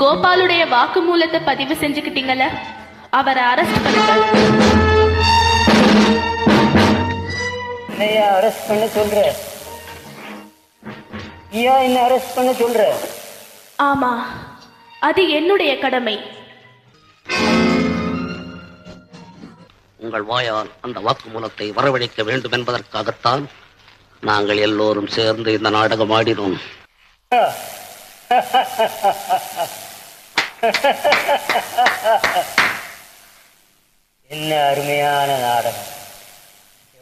கோபாலுடைய வாக்குமூலத்தை பதிவு செஞ்சுக்கிட்டீங்கல்ல, அவரை அரெஸ்ட் பண்ணுங்க. அரெஸ்ட் பண்ண சொல்ற? என்ன அரெஸ்ட் பண்ண சொல்ற? ஆமா, அது என்னுடைய கடமை. உங்கள் வாயால் அந்த வாக்குமூலத்தை வரவழைக்க வேண்டும் என்பதற்காகத்தான் நாங்கள் எல்லோரும் சேர்ந்து இந்த நாடகம் ஆடினோம். என்ன அருமையான நாடகம்,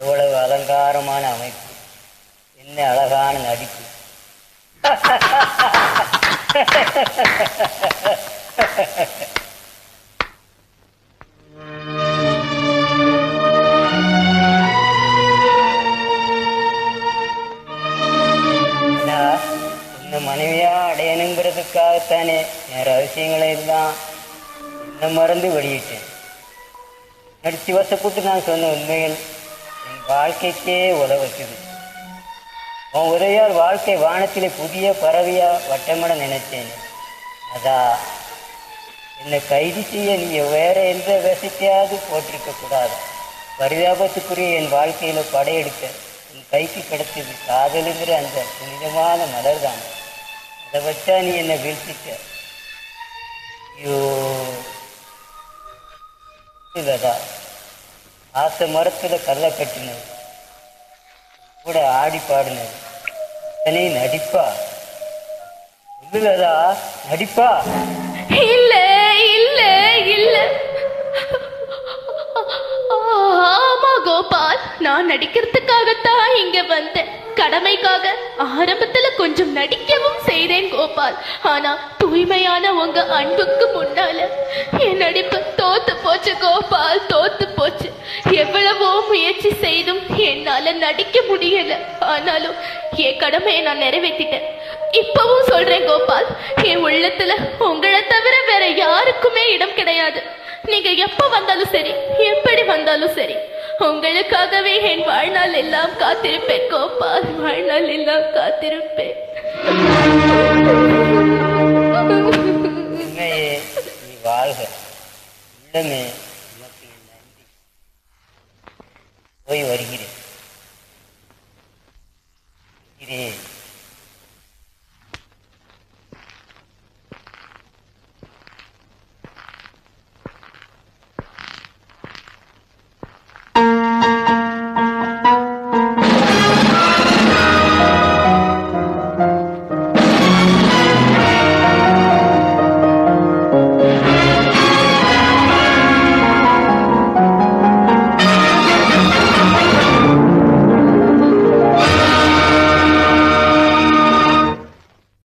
எவ்வளவு அலங்காரமான அமைப்பு, என்ன அழகான நடிப்பு. மனைவியா அடையணுங்கிறதுக்காகத்தானே என் ரகசியங்களை எல்லாம் என்ன மறந்து வெளியிட்டேன். நடிச்சு வசப்பட்டு நான் சொன்ன உண்மைகள் என் வாழ்க்கைக்கே உதவுச்சுது. உன் உதவியால் வாழ்க்கை வானத்திலே புதிய பறவையா வட்டமிட நினைச்சேன். அதான் என்னை கைது செய்ய நீ வேற எந்த விஷத்தையாவது போட்டிருக்க கூடாது. பரிதாபத்துக்குரிய என் வாழ்க்கையில படையெடுக்க என் கைக்கு கிடைச்சது காதலுங்கிற அந்த புனிதமான மலர் தான். அதை வச்சா நீ என்னை வீழ்த்திட்ட. ஐயோ கதா, ஆசை மரத்துல கல்லை கட்டினது கூட ஆடி பாடினது தனி நடிப்பா? இல்லதா நடிப்பா? இல்ல இல்ல இல்ல. ஆமா கோபால், நான் நடிக்கிறதுக்காகத்தான் இங்க வந்தேன். கடமைக்காக ஆரம்பத்துல கொஞ்சம் நடிக்கவும் செய்தேன் கோபால். ஆனா தூய்மையான உங்க அன்புக்கு முன்னால என் நடிப்பு தோத்து போச்சு கோபால், தோத்து போச்சு. எவ்வளவோ முயற்சி செய்தும் என்னால நடிக்க முடியல. ஆனாலும் என் கடமையை நான் நிறைவேற்றிட்டேன். இப்பவும் சொல்றேன் கோபால், என் உள்ளத்துல உங்களை தவிர வேற யாருக்குமே இடம் கிடையாது. நீங்க எப்ப வந்தாலும் சரி, எப்படி வந்தாலும் சரி, உங்களுக்காகவே என் வாழ்நாள் எல்லாம் காத்திருப்பேன் கோபால், வாழ்நாள் எல்லாம் காத்திருப்பேன். உண்மையே நீ வாழ்க. உள்ளமே உனக்கு நன்றி. போய் வருகிறேன்.